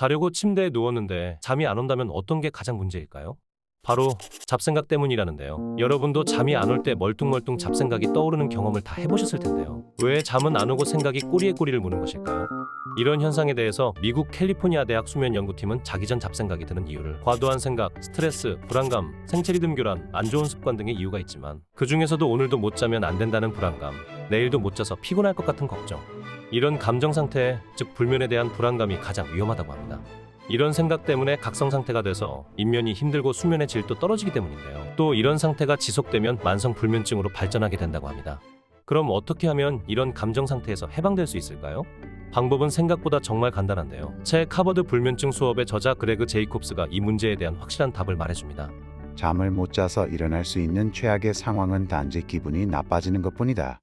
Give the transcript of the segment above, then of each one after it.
자려고 침대에 누웠는데 잠이 안 온다면 어떤 게 가장 문제일까요? 바로 잡생각 때문이라는데요. 여러분도 잠이 안 올 때 멀뚱멀뚱 잡생각이 떠오르는 경험을 다 해보셨을 텐데요. 왜 잠은 안 오고 생각이 꼬리에 꼬리를 무는 것일까요? 이런 현상에 대해서 미국 캘리포니아 대학 수면 연구팀은 자기 전 잡생각이 드는 이유를 과도한 생각, 스트레스, 불안감, 생체 리듬 교란, 안 좋은 습관 등의 이유가 있지만 그 중에서도 오늘도 못 자면 안 된다는 불안감, 내일도 못 자서 피곤할 것 같은 걱정, 이런 감정 상태, 즉 불면에 대한 불안감이 가장 위험하다고 합니다. 이런 생각 때문에 각성 상태가 돼서 입면이 힘들고 수면의 질도 떨어지기 때문인데요. 또 이런 상태가 지속되면 만성 불면증으로 발전하게 된다고 합니다. 그럼 어떻게 하면 이런 감정 상태에서 해방될 수 있을까요? 방법은 생각보다 정말 간단한데요. 책 하버드 불면증 수업의 저자 그레그 제이콥스가 이 문제에 대한 확실한 답을 말해줍니다. 잠을 못 자서 일어날 수 있는 최악의 상황은 단지 기분이 나빠지는 것뿐이다.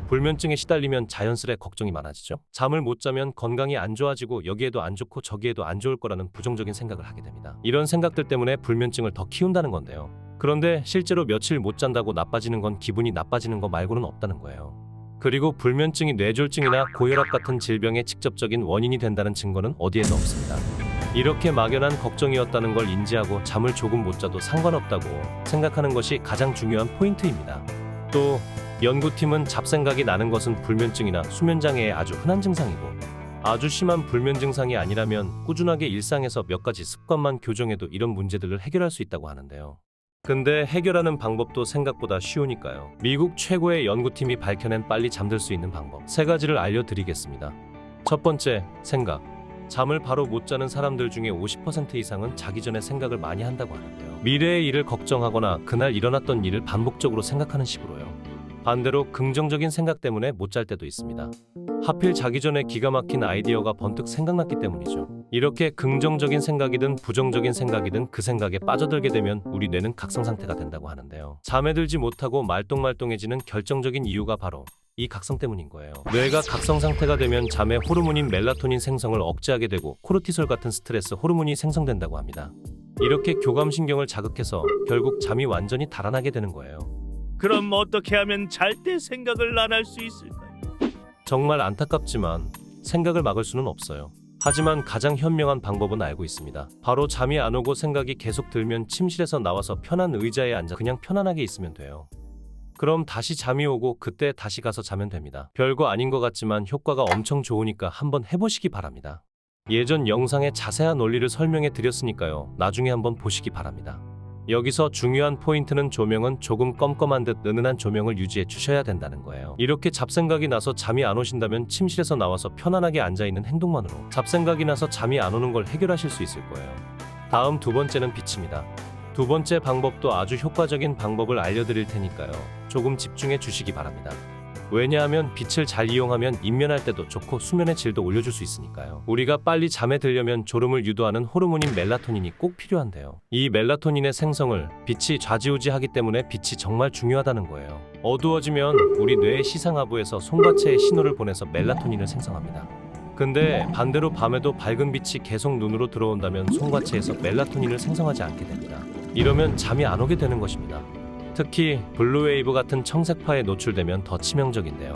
불면증에 시달리면 자연스레 걱정이 많아지죠. 잠을 못 자면 건강이 안 좋아지고 여기에도 안 좋고 저기에도 안 좋을 거라는 부정적인 생각을 하게 됩니다. 이런 생각들 때문에 불면증을 더 키운다는 건데요. 그런데 실제로 며칠 못 잔다고 나빠지는 건 기분이 나빠지는 거 말고는 없다는 거예요. 그리고 불면증이 뇌졸중이나 고혈압 같은 질병의 직접적인 원인이 된다는 증거는 어디에도 없습니다. 이렇게 막연한 걱정이었다는 걸 인지하고 잠을 조금 못 자도 상관없다고 생각하는 것이 가장 중요한 포인트입니다. 또 연구팀은 잡생각이 나는 것은 불면증이나 수면장애의 아주 흔한 증상이고 아주 심한 불면 증상이 아니라면 꾸준하게 일상에서 몇 가지 습관만 교정해도 이런 문제들을 해결할 수 있다고 하는데요. 근데 해결하는 방법도 생각보다 쉬우니까요. 미국 최고의 연구팀이 밝혀낸 빨리 잠들 수 있는 방법 3가지를 알려드리겠습니다. 첫 번째, 생각. 잠을 바로 못 자는 사람들 중에 50% 이상은 자기 전에 생각을 많이 한다고 하는데요. 미래의 일을 걱정하거나 그날 일어났던 일을 반복적으로 생각하는 식으로요. 반대로 긍정적인 생각 때문에 못 잘 때도 있습니다. 하필 자기 전에 기가 막힌 아이디어가 번뜩 생각났기 때문이죠. 이렇게 긍정적인 생각이든 부정적인 생각이든 그 생각에 빠져들게 되면 우리 뇌는 각성 상태가 된다고 하는데요. 잠에 들지 못하고 말똥말똥해지는 결정적인 이유가 바로 이 각성 때문인 거예요. 뇌가 각성 상태가 되면 잠의 호르몬인 멜라토닌 생성을 억제하게 되고 코르티솔 같은 스트레스 호르몬이 생성된다고 합니다. 이렇게 교감신경을 자극해서 결국 잠이 완전히 달아나게 되는 거예요. 그럼 어떻게 하면 잘 때 생각을 안 할 수 있을까요? 정말 안타깝지만 생각을 막을 수는 없어요. 하지만 가장 현명한 방법은 알고 있습니다. 바로 잠이 안 오고 생각이 계속 들면 침실에서 나와서 편한 의자에 앉아 그냥 편안하게 있으면 돼요. 그럼 다시 잠이 오고 그때 다시 가서 자면 됩니다. 별거 아닌 것 같지만 효과가 엄청 좋으니까 한번 해보시기 바랍니다. 예전 영상에 자세한 원리를 설명해 드렸으니까요. 나중에 한번 보시기 바랍니다. 여기서 중요한 포인트는 조명은 조금 껌껌한 듯 은은한 조명을 유지해 주셔야 된다는 거예요. 이렇게 잡생각이 나서 잠이 안 오신다면 침실에서 나와서 편안하게 앉아있는 행동만으로 잡생각이 나서 잠이 안 오는 걸 해결하실 수 있을 거예요. 다음 2번째는 빛입니다. 2번째 방법도 아주 효과적인 방법을 알려드릴 테니까요. 조금 집중해 주시기 바랍니다. 왜냐하면 빛을 잘 이용하면 입면할 때도 좋고 수면의 질도 올려줄 수 있으니까요. 우리가 빨리 잠에 들려면 졸음을 유도하는 호르몬인 멜라토닌이 꼭 필요한데요. 이 멜라토닌의 생성을 빛이 좌지우지하기 때문에 빛이 정말 중요하다는 거예요. 어두워지면 우리 뇌의 시상하부에서 송과체에 신호를 보내서 멜라토닌을 생성합니다. 근데 반대로 밤에도 밝은 빛이 계속 눈으로 들어온다면 송과체에서 멜라토닌을 생성하지 않게 됩니다. 이러면 잠이 안 오게 되는 것입니다. 특히 블루웨이브 같은 청색파에 노출되면 더 치명적인데요.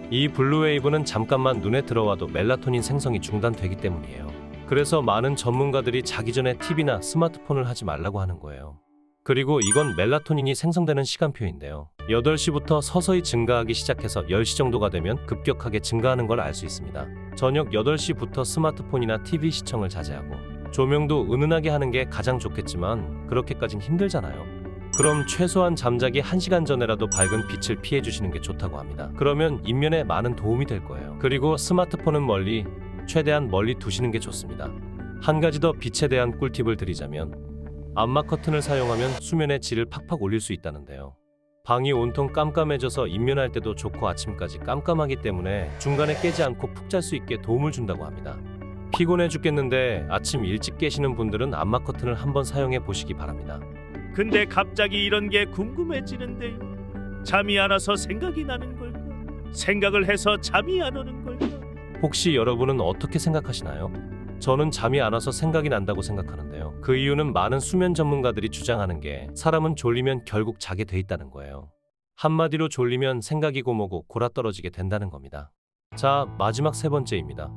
이 블루웨이브는 잠깐만 눈에 들어와도 멜라토닌 생성이 중단되기 때문이에요. 그래서 많은 전문가들이 자기 전에 TV나 스마트폰을 하지 말라고 하는 거예요. 그리고 이건 멜라토닌이 생성되는 시간표인데요. 8시부터 서서히 증가하기 시작해서 10시 정도가 되면 급격하게 증가하는 걸 알 수 있습니다. 저녁 8시부터 스마트폰이나 TV 시청을 자제하고 조명도 은은하게 하는 게 가장 좋겠지만 그렇게까진 힘들잖아요. 그럼 최소한 잠자기 1시간 전에라도 밝은 빛을 피해 주시는 게 좋다고 합니다. 그러면 입면에 많은 도움이 될 거예요. 그리고 스마트폰은 최대한 멀리 두시는 게 좋습니다. 한 가지 더 빛에 대한 꿀팁을 드리자면 암막 커튼을 사용하면 수면의 질을 팍팍 올릴 수 있다는데요. 방이 온통 깜깜해져서 입면할 때도 좋고 아침까지 깜깜하기 때문에 중간에 깨지 않고 푹 잘 수 있게 도움을 준다고 합니다. 피곤해 죽겠는데 아침 일찍 깨시는 분들은 암막 커튼을 한번 사용해 보시기 바랍니다. 근데 갑자기 이런 게 궁금해지는데요. 잠이 안 와서 생각이 나는 걸까? 생각을 해서 잠이 안 오는 걸까? 혹시 여러분은 어떻게 생각하시나요? 저는 잠이 안 와서 생각이 난다고 생각하는데요. 그 이유는 많은 수면 전문가들이 주장하는 게 사람은 졸리면 결국 자게 돼 있다는 거예요. 한마디로 졸리면 생각이 고모고 골아떨어지게 된다는 겁니다. 자, 마지막 3번째입니다.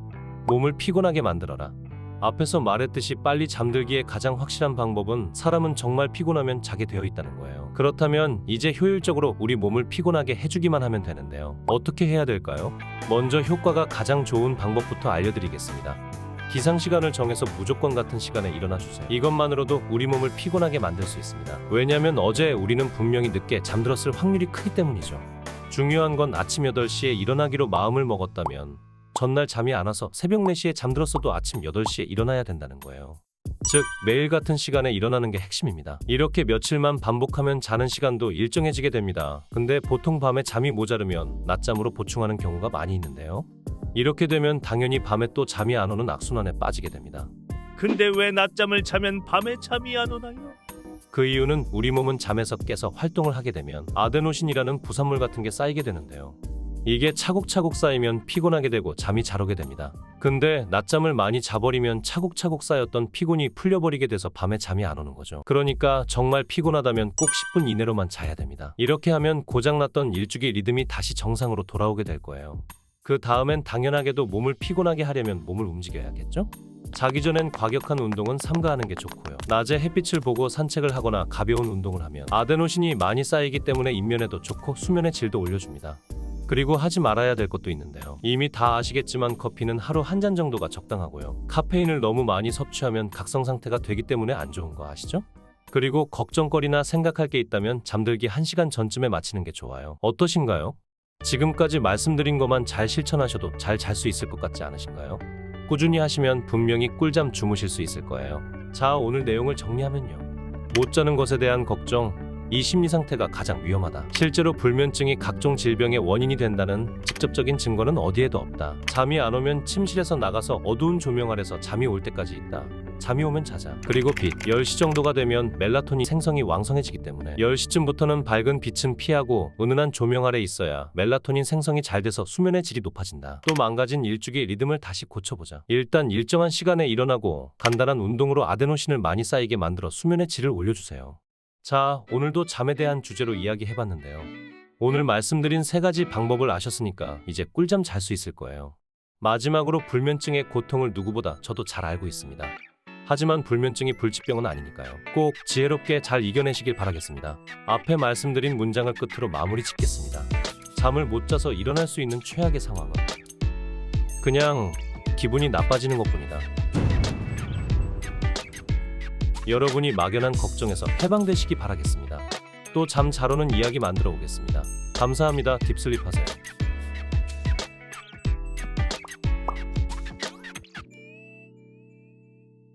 몸을 피곤하게 만들어라. 앞에서 말했듯이 빨리 잠들기에 가장 확실한 방법은 사람은 정말 피곤하면 자게 되어 있다는 거예요. 그렇다면 이제 효율적으로 우리 몸을 피곤하게 해주기만 하면 되는데요. 어떻게 해야 될까요? 먼저 효과가 가장 좋은 방법부터 알려드리겠습니다. 기상 시간을 정해서 무조건 같은 시간에 일어나 주세요. 이것만으로도 우리 몸을 피곤하게 만들 수 있습니다. 왜냐하면 어제 우리는 분명히 늦게 잠들었을 확률이 크기 때문이죠. 중요한 건 아침 8시에 일어나기로 마음을 먹었다면 전날 잠이 안 와서 새벽 4시에 잠들었어도 아침 8시에 일어나야 된다는 거예요. 즉 매일 같은 시간에 일어나는 게 핵심입니다. 이렇게 며칠만 반복하면 자는 시간도 일정해지게 됩니다. 근데 보통 밤에 잠이 모자르면 낮잠으로 보충하는 경우가 많이 있는데요. 이렇게 되면 당연히 밤에 또 잠이 안 오는 악순환에 빠지게 됩니다. 근데 왜 낮잠을 자면 밤에 잠이 안 오나요? 그 이유는 우리 몸은 잠에서 깨서 활동을 하게 되면 아데노신이라는 부산물 같은 게 쌓이게 되는데요. 이게 차곡차곡 쌓이면 피곤하게 되고 잠이 잘 오게 됩니다. 근데 낮잠을 많이 자버리면 차곡차곡 쌓였던 피곤이 풀려버리게 돼서 밤에 잠이 안 오는 거죠. 그러니까 정말 피곤하다면 꼭 10분 이내로만 자야 됩니다. 이렇게 하면 고장났던 일주기 리듬이 다시 정상으로 돌아오게 될 거예요. 그 다음엔 당연하게도 몸을 피곤하게 하려면 몸을 움직여야겠죠? 자기 전엔 과격한 운동은 삼가하는 게 좋고요. 낮에 햇빛을 보고 산책을 하거나 가벼운 운동을 하면 아데노신이 많이 쌓이기 때문에 인면에도 좋고 수면의 질도 올려줍니다. 그리고 하지 말아야 될 것도 있는데요. 이미 다 아시겠지만 커피는 하루 한 잔 정도가 적당하고요. 카페인을 너무 많이 섭취하면 각성 상태가 되기 때문에 안 좋은 거 아시죠? 그리고 걱정거리나 생각할 게 있다면 잠들기 1시간 전쯤에 마치는 게 좋아요. 어떠신가요? 지금까지 말씀드린 것만 잘 실천하셔도 잘 잘 수 있을 것 같지 않으신가요? 꾸준히 하시면 분명히 꿀잠 주무실 수 있을 거예요. 자, 오늘 내용을 정리하면요. 못 자는 것에 대한 걱정, 이 심리 상태가 가장 위험하다. 실제로 불면증이 각종 질병의 원인이 된다는 직접적인 증거는 어디에도 없다. 잠이 안 오면 침실에서 나가서 어두운 조명 아래서 잠이 올 때까지 있다. 잠이 오면 자자. 그리고 빛, 10시 정도가 되면 멜라토닌 생성이 왕성해지기 때문에 10시쯤부터는 밝은 빛은 피하고 은은한 조명 아래 있어야 멜라토닌 생성이 잘 돼서 수면의 질이 높아진다. 또 망가진 일주기 리듬을 다시 고쳐보자. 일단 일정한 시간에 일어나고 간단한 운동으로 아데노신을 많이 쌓이게 만들어 수면의 질을 올려주세요. 자, 오늘도 잠에 대한 주제로 이야기해봤는데요. 오늘 말씀드린 3가지 방법을 아셨으니까 이제 꿀잠 잘 수 있을 거예요. 마지막으로 불면증의 고통을 누구보다 저도 잘 알고 있습니다. 하지만 불면증이 불치병은 아니니까요. 꼭 지혜롭게 잘 이겨내시길 바라겠습니다. 앞에 말씀드린 문장을 끝으로 마무리 짓겠습니다. 잠을 못 자서 일어날 수 있는 최악의 상황은 그냥 기분이 나빠지는 것뿐이다. 여러분이 막연한 걱정에서 해방되시기 바라겠습니다. 또 잠 잘 오는 이야기 만들어 오겠습니다. 감사합니다. 딥슬립 하세요.